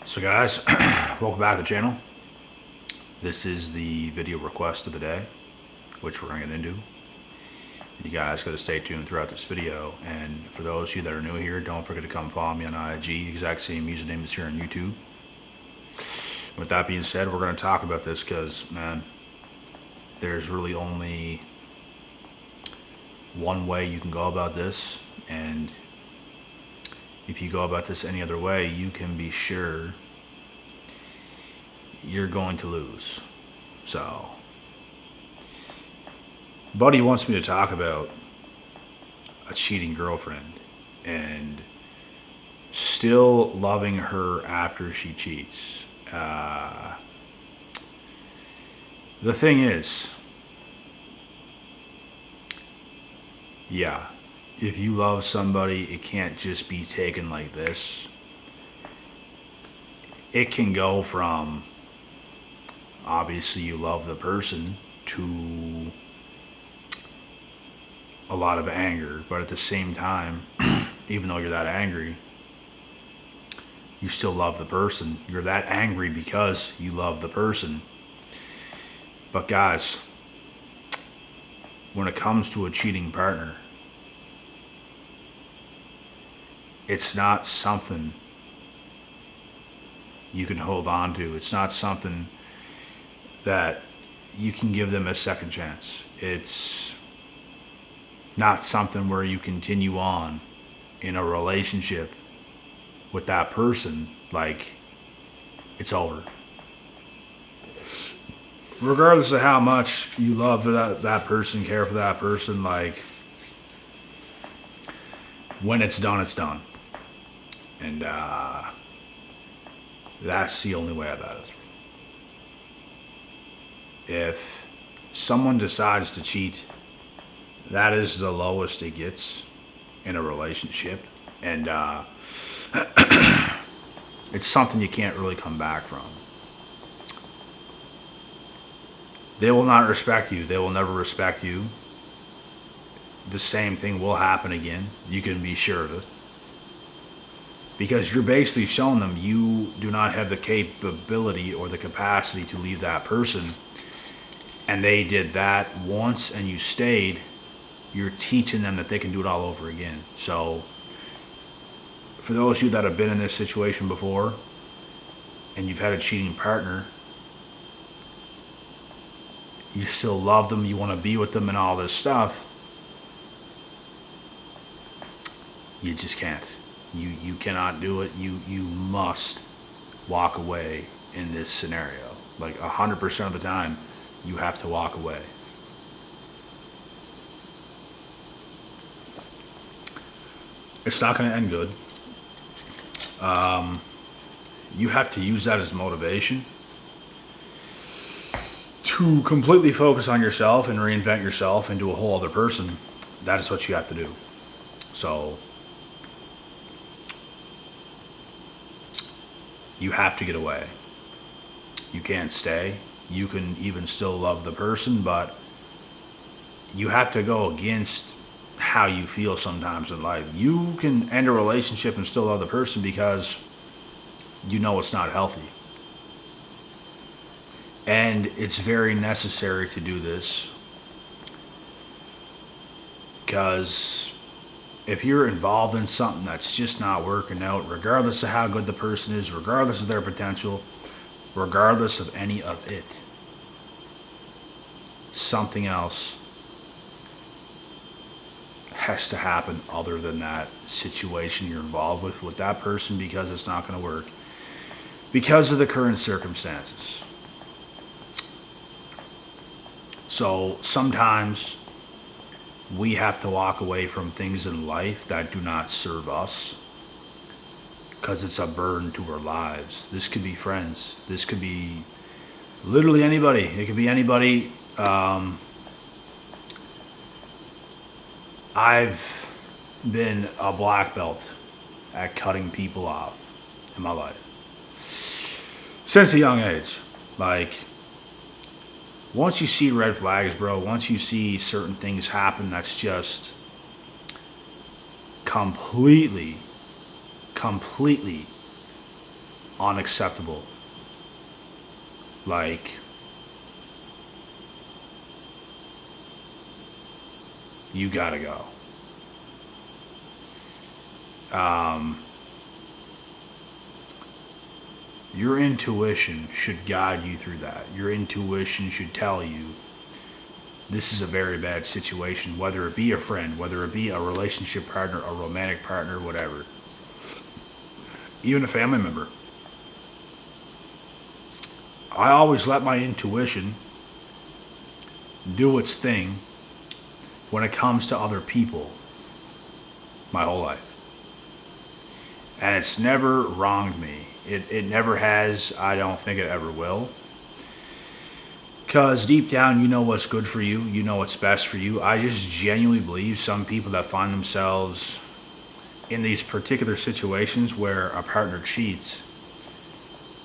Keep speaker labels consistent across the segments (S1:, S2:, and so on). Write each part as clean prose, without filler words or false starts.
S1: So guys, welcome back to the channel. This is the video request of the day, which we're going to get into. You guys got to stay tuned throughout this video. And for those of you that are new here, don't forget to come follow me on IG, exact same username as here on YouTube. With that being said, we're going to talk about this because, man, there's really only one way you can go about this. And if you go about this any other way, you can be sure you're going to lose. So, buddy wants me to talk about a cheating girlfriend and still loving her after she cheats. The thing is, yeah, if you love somebody, it can't just be taken like this. It can go from, obviously you love the person, to a lot of anger, but at the same time, even though you're that angry, you still love the person. You're that angry because you love the person. But guys, when it comes to a cheating partner, it's not something you can hold on to. It's not something that you can give them a second chance. It's not something where you continue on in a relationship with that person like it's over. Regardless of how much you love that person, care for that person, like, when it's done, it's done. And that's the only way about it. If someone decides to cheat, that is the lowest it gets in a relationship. And it's something you can't really come back from. They will not respect you. They will never respect you. The same thing will happen again. You can be sure of it. Because you're basically showing them you do not have the capability or the capacity to leave that person. And they did that once and you stayed. You're teaching them that they can do it all over again. So for those of you that have been in this situation before and you've had a cheating partner, you still love them, you want to be with them and all this stuff, you just can't. You cannot do it. You must walk away in this scenario. Like 100% of the time, you have to walk away. It's not going to end good. You have to use that as motivation to completely focus on yourself and reinvent yourself into a whole other person. That is what you have to do. So you have to get away. You can't stay. You can even still love the person, but you have to go against how you feel sometimes in life. You can end a relationship and still love the person because you know it's not healthy. And it's very necessary to do this because if you're involved in something that's just not working out, regardless of how good the person is, regardless of their potential, regardless of any of it, something else has to happen other than that situation you're involved with that person, because it's not going to work because of the current circumstances. So sometimes we have to walk away from things in life that do not serve us because it's a burden to our lives. This could be friends. This could be literally anybody. It could be anybody. I've been a black belt at cutting people off in my life since a young age. Like, once you see red flags, bro, once you see certain things happen that's just completely unacceptable. Like, you gotta go. Your intuition should guide you through that. Your intuition should tell you this is a very bad situation, whether it be a friend, whether it be a relationship partner, a romantic partner, whatever. Even a family member. I always let my intuition do its thing when it comes to other people my whole life. And it's never wronged me. It never has. I don't think it ever will. Because deep down, you know what's good for you. You know what's best for you. I just genuinely believe some people that find themselves in these particular situations where a partner cheats,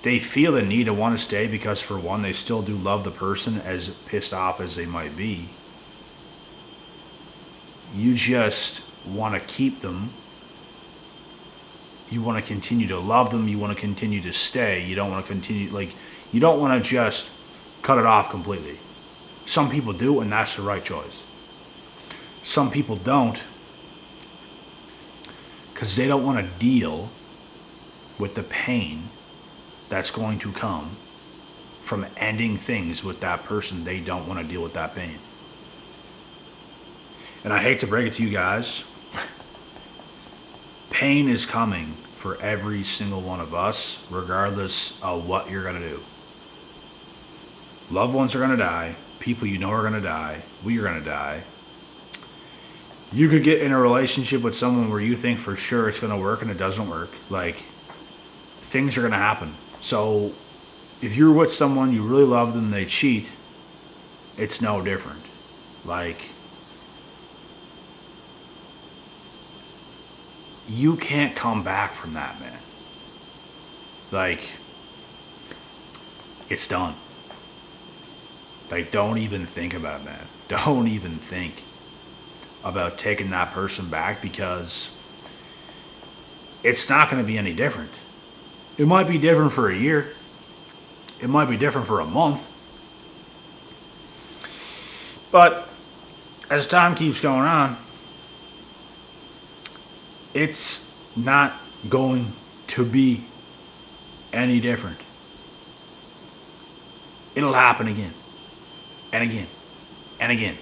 S1: they feel the need to want to stay because, for one, they still do love the person, as pissed off as they might be. You just want to keep them. You want to continue to love them. You want to continue to stay. You don't want to continue, you don't want to just cut it off completely. Some people do, and that's the right choice. Some people don't, because they don't want to deal with the pain that's going to come from ending things with that person. They don't want to deal with that pain. And I hate to break it to you guys, pain is coming for every single one of us, regardless of what you're going to do. Loved ones are going to die. People you know are going to die. We are going to die. You could get in a relationship with someone where you think for sure it's going to work and it doesn't work. Things are going to happen. So if you're with someone, you really love them, they cheat, it's no different. You can't come back from that, man. It's done. Don't even think about it, man. Don't even think about taking that person back, because it's not going to be any different. It might be different for a year. It might be different for a month. But as time keeps going on, it's not going to be any different. It'll happen again and again and again.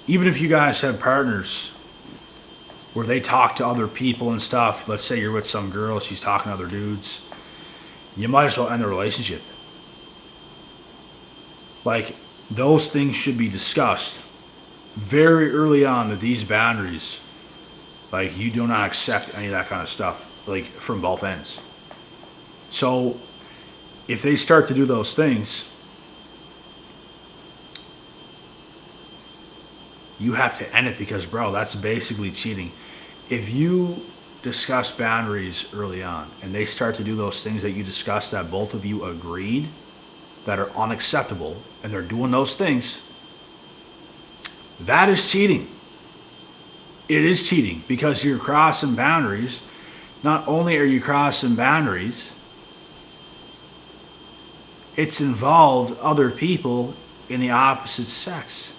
S1: Even if you guys have partners where they talk to other people and stuff, let's say you're with some girl, she's talking to other dudes, you might as well end the relationship. Those things should be discussed very early on, that these boundaries, you do not accept any of that kind of stuff, from both ends. So if they start to do those things, you have to end it, because, bro, that's basically cheating. If you discuss boundaries early on and they start to do those things that you discussed, that both of you agreed that are unacceptable, and they're doing those things, that is cheating. It is cheating, because you're crossing boundaries. Not only are you crossing boundaries, it's involved other people in the opposite sex.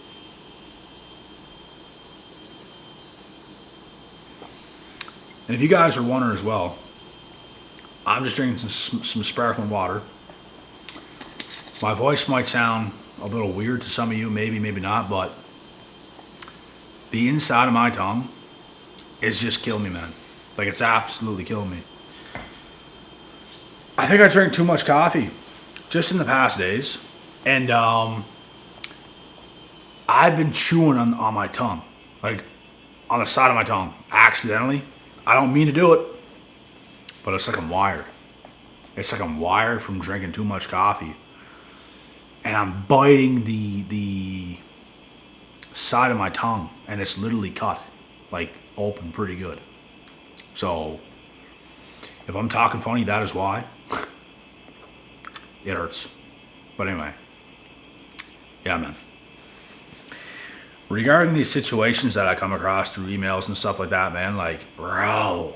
S1: And if you guys are wondering as well, I'm just drinking some sparkling water. My voice might sound a little weird to some of you, maybe not, but the inside of my tongue is just killing me, man. It's absolutely killing me. I think I drank too much coffee just in the past days, and I've been chewing on my tongue, on the side of my tongue, accidentally. I don't mean to do it, but it's like I'm wired. It's like I'm wired from drinking too much coffee. And I'm biting the side of my tongue, and it's literally cut, open pretty good. So if I'm talking funny, that is why. It hurts. But anyway, yeah, man. regarding these situations that I come across through emails and stuff like that, man, like, bro,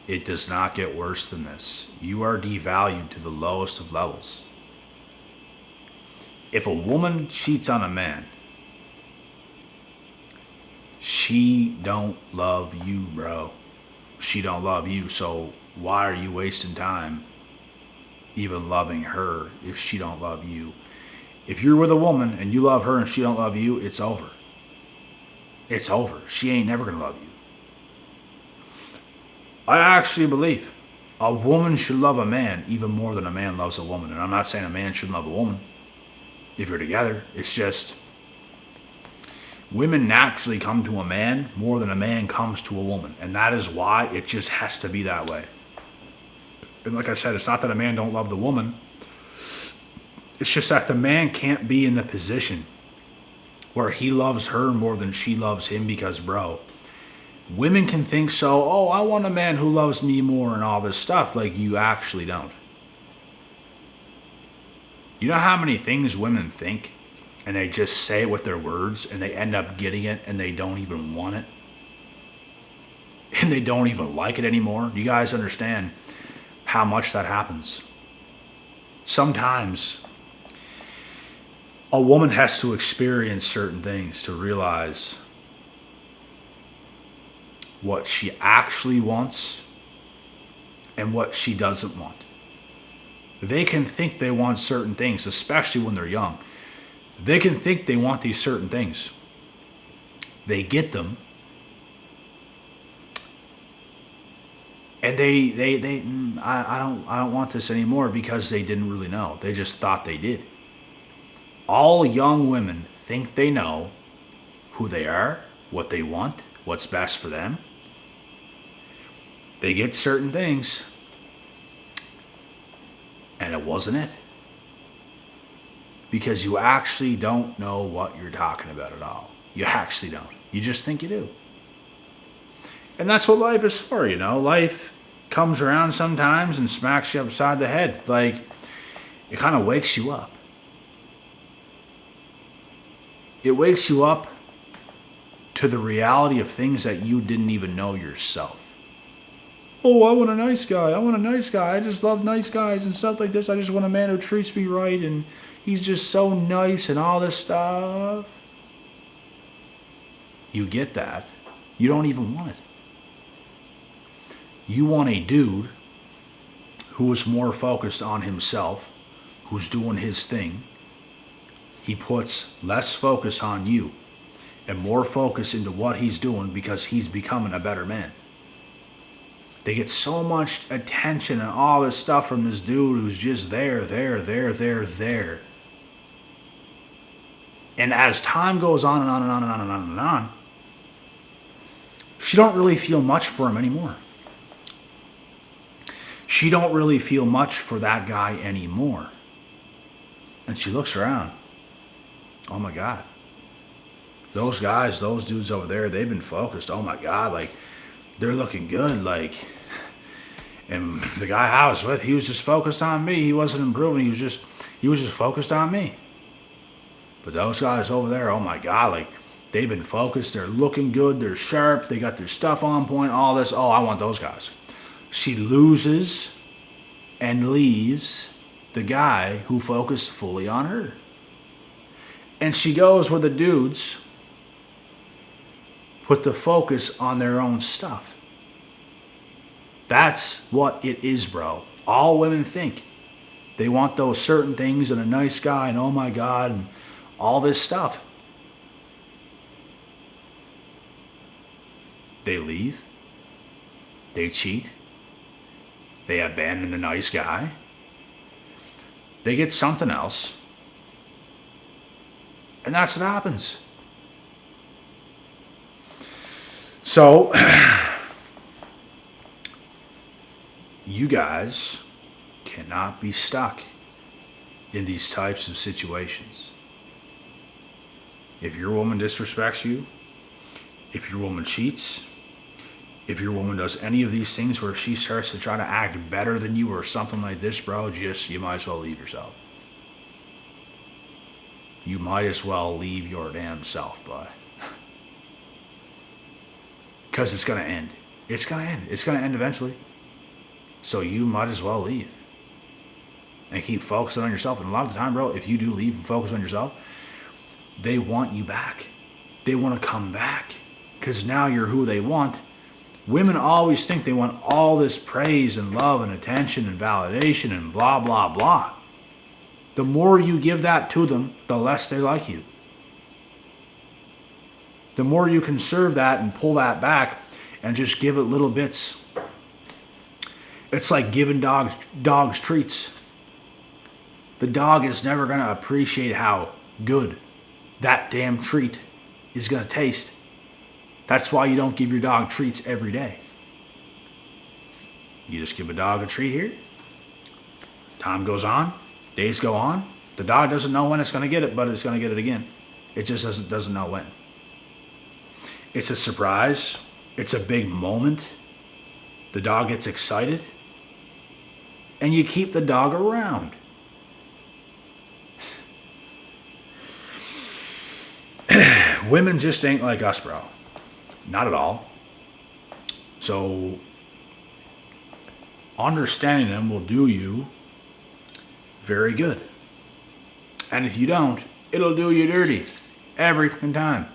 S1: it does not get worse than this. You are devalued to the lowest of levels. If a woman cheats on a man, she don't love you, bro. She don't love you, so why are you wasting time even loving her if she don't love you? If you're with a woman and you love her and she don't love you, it's over. It's over. She ain't never gonna love you. I actually believe a woman should love a man even more than a man loves a woman. And I'm not saying a man shouldn't love a woman if you're together. It's just women naturally come to a man more than a man comes to a woman. And that is why it just has to be that way. And like I said, it's not that a man don't love the woman. It's just that the man can't be in the position where he loves her more than she loves him because, bro, women can think so, oh, I want a man who loves me more and all this stuff. Like, you actually don't. You know how many things women think and they just say it with their words and they end up getting it and they don't even want it? And they don't even like it anymore? You guys understand how much that happens? Sometimes a woman has to experience certain things to realize what she actually wants and what she doesn't want. They can think they want certain things, especially when they're young. They can think they want these certain things. They get them. And I don't want this anymore because they didn't really know. They just thought they did. All young women think they know who they are, what they want, what's best for them. They get certain things, and it wasn't it. Because you actually don't know what you're talking about at all. You actually don't. You just think you do. And that's what life is for, you know. Life comes around sometimes and smacks you upside the head. Like, it kind of wakes you up. It wakes you up to the reality of things that you didn't even know yourself. Oh, I want a nice guy. I want a nice guy. I just love nice guys and stuff like this. I just want a man who treats me right and he's just so nice and all this stuff. You get that. You don't even want it. You want a dude who is more focused on himself, who's doing his thing. He puts less focus on you and more focus into what he's doing because he's becoming a better man. They get so much attention and all this stuff from this dude who's just there. And as time goes on and on and on and on and on and on, she don't really feel much for him anymore. She don't really feel much for that guy anymore. And she looks around. Oh my God. Those guys, those dudes over there, they've been focused. Oh my God, like, they're looking good, like, and the guy I was with, he was just focused on me. He wasn't improving. He was just focused on me. But those guys over there, oh my God, like, they've been focused. They're looking good. They're sharp. They got their stuff on point. All this. Oh, I want those guys. She loses and leaves the guy who focused fully on her. And she goes where the dudes put the focus on their own stuff. That's what it is, bro. All women think. They want those certain things and a nice guy and oh my God and all this stuff. They leave. They cheat. They abandon the nice guy. They get something else. And that's what happens. So, you guys cannot be stuck in these types of situations. If your woman disrespects you, if your woman cheats, if your woman does any of these things where she starts to try to act better than you or something like this, bro, you might as well leave yourself. you might as well leave your damn self, bud. Because it's going to end. It's going to end. It's going to end eventually. So you might as well leave. And keep focusing on yourself. And a lot of the time, bro, if you do leave and focus on yourself, they want you back. They want to come back. Because now you're who they want. Women always think they want all this praise and love and attention and validation and blah, blah, blah. The more you give that to them, the less they like you. The more you conserve that and pull that back and just give it little bits. It's like giving dogs treats. The dog is never going to appreciate how good that damn treat is going to taste. That's why you don't give your dog treats every day. You just give a dog a treat here. Time goes on. Days go on. The dog doesn't know when it's going to get it, but it's going to get it again. It just doesn't know when. It's a surprise. It's a big moment. The dog gets excited. And you keep the dog around. Women just ain't like us, bro. Not at all. So, understanding them will do you very good. And if you don't, it'll do you dirty. Every time.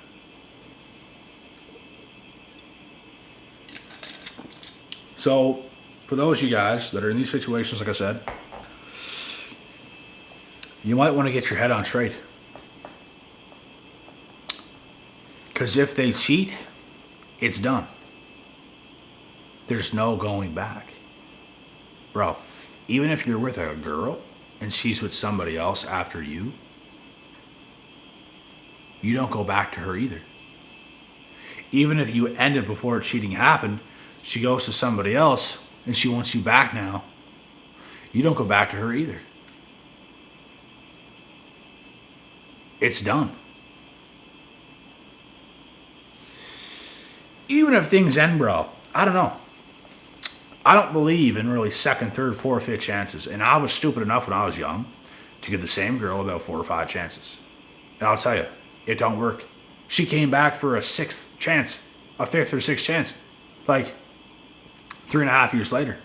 S1: So, for those of you guys that are in these situations, like I said, you might want to get your head on straight. Because if they cheat, it's done. There's no going back. Bro, even if you're with a girl and she's with somebody else after you, you don't go back to her either. Even if you ended before cheating happened, she goes to somebody else and she wants you back now, you don't go back to her either. It's done. Even if things end, bro, I don't know. I don't believe in really second, third, fourth, fifth chances. And I was stupid enough when I was young to give the same girl about 4 or 5 chances. And I'll tell you, it don't work. She came back for a 6th chance, a 5th or 6th chance, like 3.5 years later.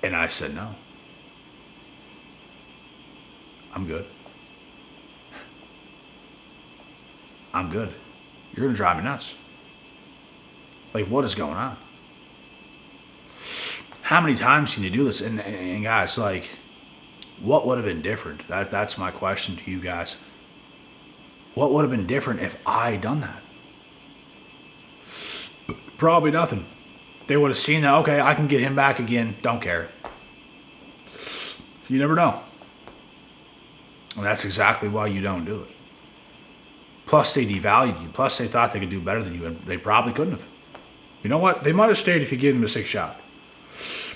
S1: And I said, no. I'm good. I'm good. You're going to drive me nuts. Like, what is going on? How many times can you do this? And guys, like, what would have been different? That's my question to you guys. What would have been different if I done that? Probably nothing. They would have seen that, okay, I can get him back again. Don't care. You never know. And that's exactly why you don't do it. Plus, they devalued you. Plus, they thought they could do better than you, and they probably couldn't have. You know what? They might have stayed if you gave them a 6th shot.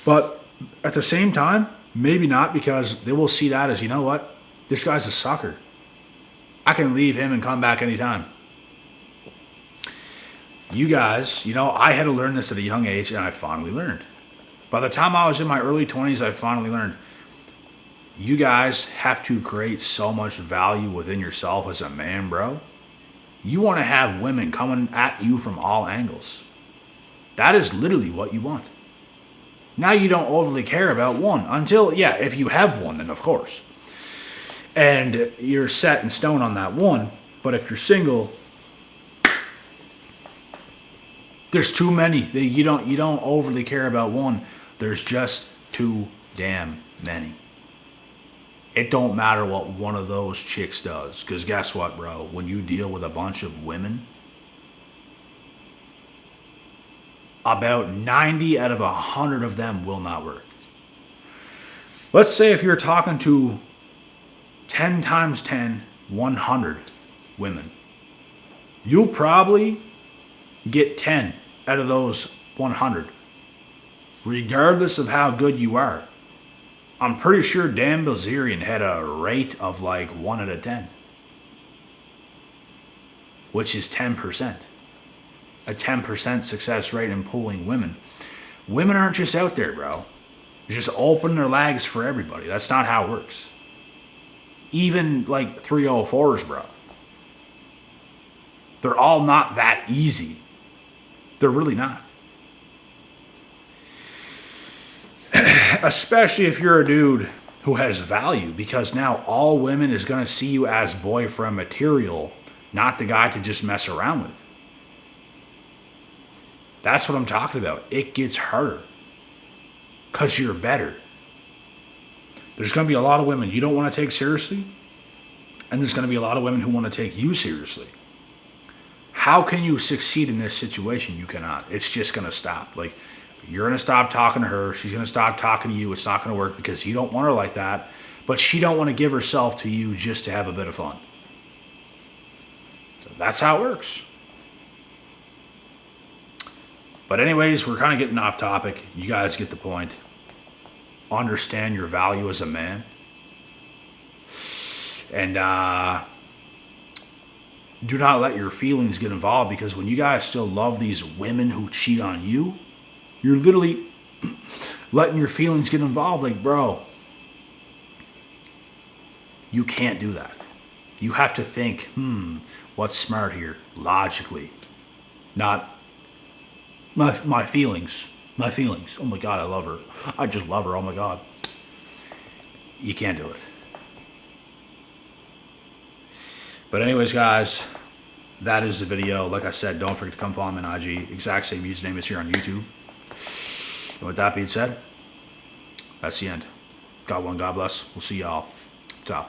S1: But at the same time, maybe not, because they will see that as, you know what? This guy's a sucker. I can leave him and come back anytime. You guys, you know, I had to learn this at a young age, and I finally learned. By the time I was in my early 20s, I finally learned. You guys have to create so much value within yourself as a man, bro. You want to have women coming at you from all angles. That is literally what you want. Now you don't overly care about one until, yeah, if you have one, then of course. And you're set in stone on that one. But if you're single, there's too many. You don't overly care about one. There's just too damn many. It don't matter what one of those chicks does. Because guess what, bro? When you deal with a bunch of women, about 90 out of 100 of them will not work. Let's say if you're talking to 10 times 10, 100 women, you'll probably get 10 out of those 100, regardless of how good you are. I'm pretty sure Dan Bilzerian had a rate of like 1 out of 10, which is 10%. A 10% success rate in pulling women. Women aren't just out there, bro. Just open their legs for everybody. That's not how it works. even like 304s, bro. They're all not that easy. They're really not. Especially if you're a dude who has value, because now all women is going to see you as boyfriend material, not the guy to just mess around with. That's what I'm talking about. It gets harder because you're better. There's going to be a lot of women you don't want to take seriously, and there's going to be a lot of women who want to take you seriously. How can you succeed in this situation? You cannot. It's just going to stop. Like, you're going to stop talking to her. She's going to stop talking to you. It's not going to work because you don't want her like that. But she don't want to give herself to you just to have a bit of fun. So that's how it works. But anyways, we're kind of getting off topic. You guys get the point. Understand your value as a man. And do not let your feelings get involved, because when you guys still love these women who cheat on you, you're literally letting your feelings get involved. Like, bro, you can't do that. You have to think, what's smart here? Logically. Not my feelings. My feelings. Oh my God, I love her. I just love her. Oh my God. You can't do it. But anyways, guys, that is the video. Like I said, don't forget to come follow me on IG. Exact same username as here on YouTube. And with that being said, that's the end. God one, God bless. We'll see y'all. Ciao.